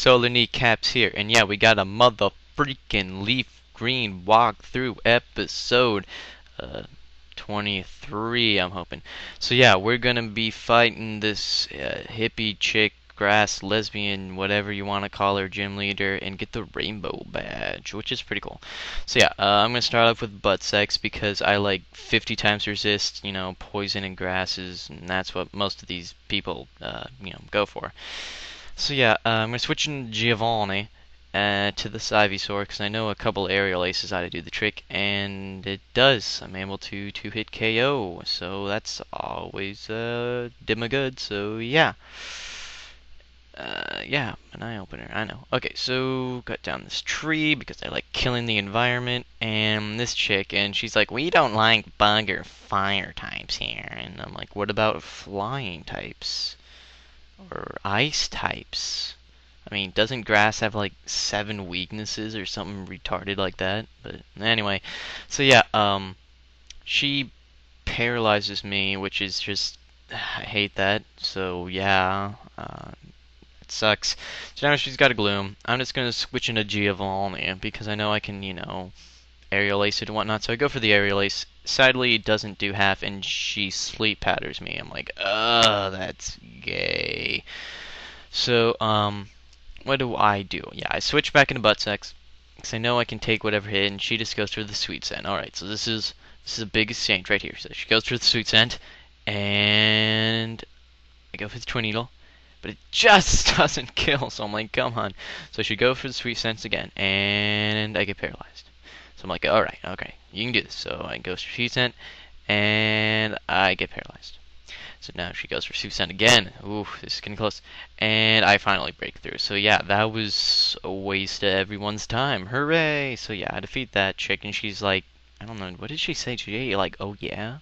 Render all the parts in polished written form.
Solar Kneecaps here, and yeah, we got a mother freaking leaf green walkthrough episode, uh, 23, I'm hoping. So yeah, we're gonna be fighting this hippie chick, grass, lesbian, whatever you want to call her, gym leader, and get the rainbow badge, which is pretty cool. So yeah, I'm gonna start off with butt sex because I like 50 times resist, poison and grasses, and that's what most of these people, go for. So yeah, I'm gonna switch in Giovanni to this Ivysaur because I know a couple aerial aces how to do the trick, and it does. I'm able to hit KO, so that's always did me good. So yeah, yeah, an eye opener. I know. Okay, so cut down this tree because I like killing the environment, and this chick, and she's like, "We don't like bug or fire types here," and I'm like, "What about flying types?" Or ice types. I mean, doesn't grass have like 7 weaknesses or something retarded like that? But anyway, so yeah, she paralyzes me, which is just I hate that. So yeah, it sucks. So now she's got a gloom. I'm just gonna switch into Giovanni because I know I can, aerial ace it and whatnot. So I go for the aerial ace. Sadly, it doesn't do half, and she sleep patters me. I'm like, that's gay. So, what do I do? Yeah, I switch back into butt sex because I know I can take whatever hit, and she just goes through the sweet scent. All right, so this is a big exchange right here. So she goes through the sweet scent, and I go for the twin needle, but it just doesn't kill. So I'm like, come on. So she goes for the sweet scent again, and I get paralyzed. So I'm like, all right, okay, you can do this. So I go for sweet scent, and I get paralyzed. So now she goes for Susan again. Ooh, this is getting close. And I finally break through. So yeah, that was a waste of everyone's time. Hooray! So yeah, I defeat that chick, and she's like, I don't know, what did she say? She like, oh yeah?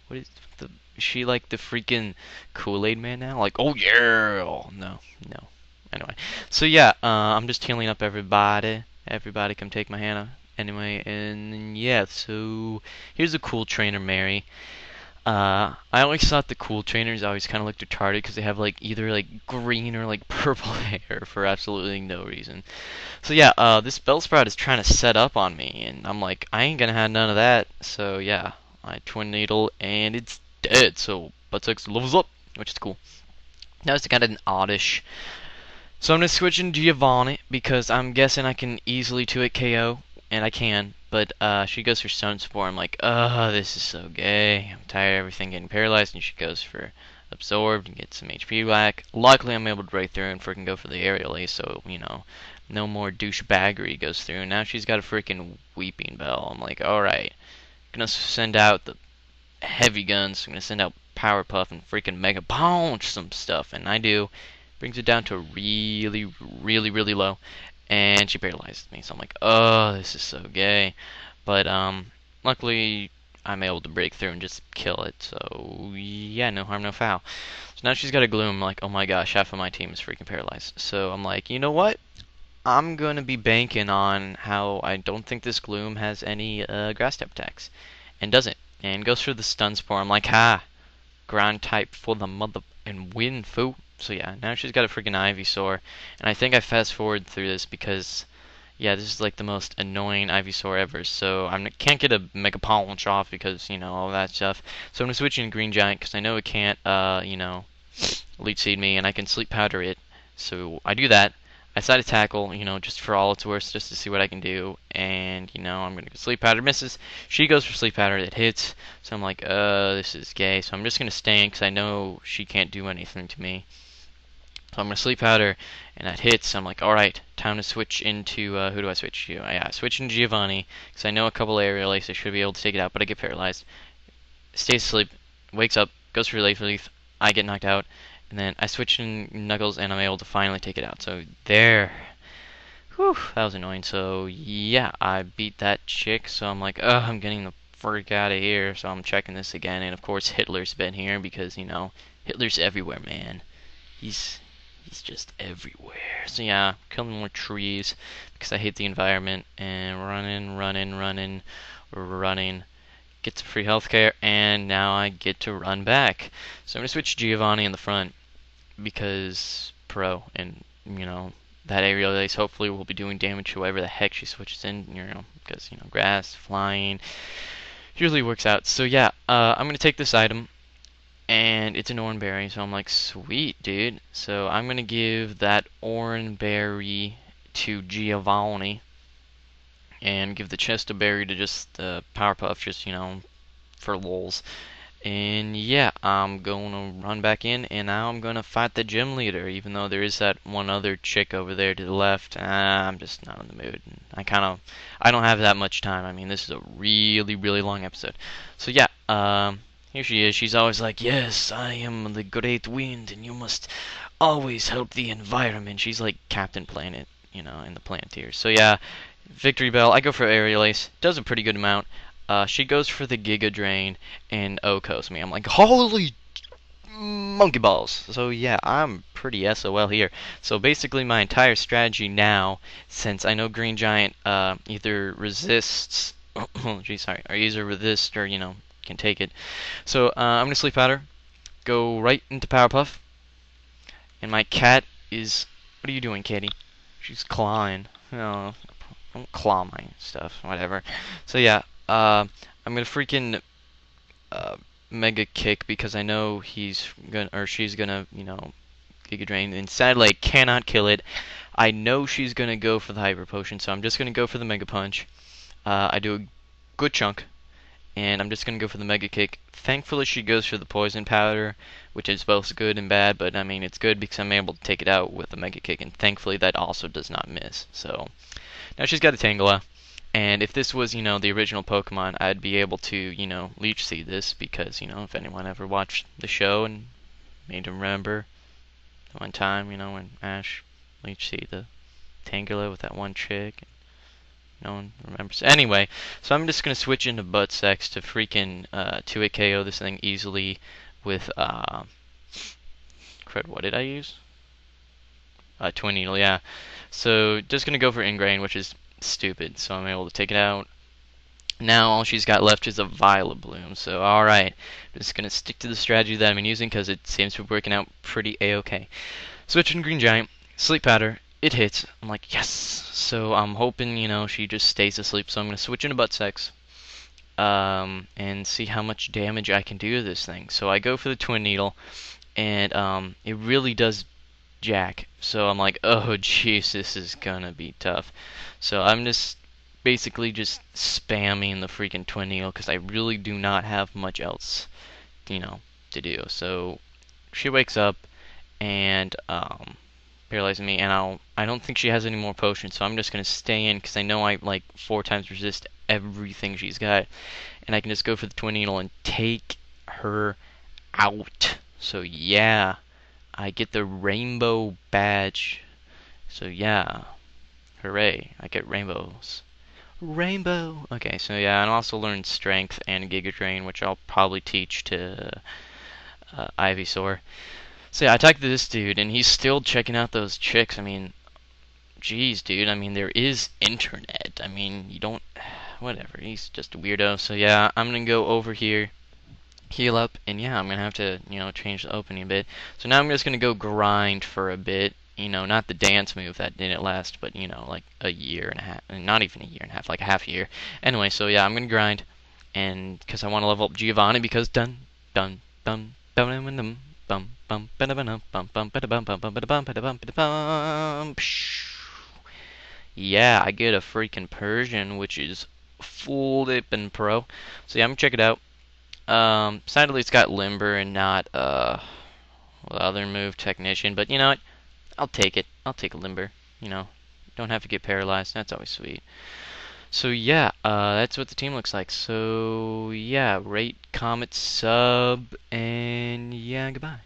What is the? Is she like the freaking Kool-Aid man now? Like, oh yeah! Oh, no, no. Anyway, so yeah, I'm just healing up everybody. Everybody come take my Hannah. Anyway, and yeah, so here's a cool trainer, Mary. I always thought the cool trainers always kind of looked retarded because they have like either like green or like purple hair for absolutely no reason. So yeah, this Bellsprout is trying to set up on me, and I'm like, I ain't gonna have none of that. So yeah, I twin needle and it's dead. So butt sex levels up, which is cool. Now it's kind of an oddish. So I'm gonna switch in Giovanni because I'm guessing I can easily 2-hit KO, and I can. But she goes for Stone Spore. I'm like, this is so gay. I'm tired of everything getting paralyzed, and she goes for Absorbed and gets some HP back. Luckily, I'm able to break through and freaking go for the aerial ace, so no more douchebaggery goes through. Now she's got a freaking Weeping Bell. I'm like, all right, gonna send out the heavy guns. I'm gonna send out Powerpuff and freaking Mega Punch some stuff, and I do. Brings it down to really, really, really low, and she paralyzed me. So I'm like, oh, this is so gay. But luckily I'm able to break through and just kill it. So yeah, no harm, no foul. So now she's got a gloom. I'm like, oh my gosh, half of my team is freaking paralyzed. So I'm like, you know what? I'm gonna be banking on how I don't think this gloom has any grass type attacks, and doesn't, and goes for the stun spore. I'm like, ha, ground type for the mother and win, foo. So yeah, now she's got a freaking Ivysaur, and I think I fast forward through this because, yeah, this is like the most annoying Ivysaur ever. So I can't get a Mega Punch off because all that stuff. So I'm gonna switch in Green Giant because I know it can't, Leech Seed me, and I can Sleep Powder it. So I do that. I decide to tackle, just for all it's worth, just to see what I can do. And, I'm going to go Sleep Powder, misses. She goes for Sleep Powder, it hits. So I'm like, this is gay. So I'm just going to stay in because I know she can't do anything to me. So I'm going to Sleep Powder, and that hits. So I'm like, alright, time to switch into, who do I switch to? Yeah, I switch into Giovanni because I know a couple aerial aces should be able to take it out, but I get paralyzed. Stays asleep, wakes up, goes for Leaf. I get knocked out. And then I switch in Knuckles, and I'm able to finally take it out. So there. Whew, that was annoying. So yeah, I beat that chick. So I'm like, I'm getting the frick out of here. So I'm checking this again. And of course, Hitler's been here because, Hitler's everywhere, man. He's just everywhere. So yeah, killing more trees because I hate the environment. And running. Get some free healthcare, and now I get to run back. So I'm going to switch Giovanni in the front because pro, and that aerial ace hopefully will be doing damage to whoever the heck she switches in, because, grass, flying, usually works out. So yeah, I'm going to take this item, and it's an orange berry, so I'm like, sweet, dude. So I'm going to give that orange berry to Giovanni, and give the chest of berry to just Powerpuff, just, for lulz. And yeah, I'm gonna run back in, and now I'm gonna fight the gym leader, even though there is that one other chick over there to the left. I'm just not in the mood. I don't have that much time. I mean, this is a really, really long episode. So yeah, here she is. She's always like, yes, I am the great wind, and you must always help the environment. She's like Captain Planet, in the Planeteers. So yeah, Victory Bell. I go for Aerial Ace. Does a pretty good amount. She goes for the Giga Drain and OHKOs me. I'm like, holy monkey balls. So yeah, I'm pretty SOL here. So basically my entire strategy now, since I know Green Giant either resists, oh geez, sorry, or either resist or, can take it. So I'm going to Sleep Powder, go right into Powerpuff, and my cat is, what are you doing, kitty? She's clawing. Oh, don't claw my stuff, whatever. So yeah, I'm gonna freaking Mega Kick because I know he's gonna or she's gonna, Giga Drain, and sadly I cannot kill it. I know she's gonna go for the Hyper Potion, so I'm just gonna go for the Mega Punch. I do a good chunk, and I'm just gonna go for the Mega Kick. Thankfully, she goes for the Poison Powder, which is both good and bad, but I mean it's good because I'm able to take it out with the Mega Kick, and thankfully that also does not miss. So now she's got a Tangela. And if this was, the original Pokemon, I'd be able to, Leech Seed this because, if anyone ever watched the show and made them remember the one time, when Ash Leech Seed the Tangela with that one chick, no one remembers. Anyway, so I'm just going to switch into Butt Sex to freaking 2-hit KO this thing easily with, crud, what did I use? Twin Needle, yeah. So just going to go for Ingrain, which is stupid, so I'm able to take it out. Now all she's got left is a Violet Bloom, so alright. I'm just going to stick to the strategy that I've been using because it seems to be working out pretty a-okay. Switching Green Giant, Sleep Powder, it hits. I'm like, yes! So I'm hoping, she just stays asleep, so I'm going to switch into Butt Sex and see how much damage I can do to this thing. So I go for the Twin Needle, and it really does jack. So I'm like, oh jeez, this is gonna be tough. So I'm just basically just spamming the freaking Twin Needle because I really do not have much else, to do. So she wakes up and paralyzes me, and I don't think she has any more potions, so I'm just gonna stay in because I know I like 4 times resist everything she's got, and I can just go for the Twin Needle and take her out. So yeah, I get the rainbow badge. So yeah, hooray, I get rainbows. Rainbow! Okay, so yeah, and I also learned Strength and Giga Drain, which I'll probably teach to Ivysaur. So yeah, I talked to this dude, and he's still checking out those chicks. I mean, geez, dude, I mean, there is internet. I mean, you don't, whatever, he's just a weirdo. So yeah, I'm gonna go over here, heal up, and yeah, I'm gonna have to, change the opening a bit. So now I'm just gonna go grind for a bit. Not the dance move that didn't last, but like a year and a half, not even a year and a half, like a half a year. Anyway, so yeah, I'm gonna grind, and because I want to level up Giovanni, because dun dun dun dun dun dun bum bum bum bum bum bum bum bum bum bum bum bum. Yeah, I get a freaking Persian, which is full dipping pro. So yeah, I'm gonna check it out. Sadly, it's got Limber and not the other move, Technician. But you know what? I'll take it. I'll take a Limber. Don't have to get paralyzed. That's always sweet. So yeah, that's what the team looks like. So yeah, rate, comment, sub, and yeah, goodbye.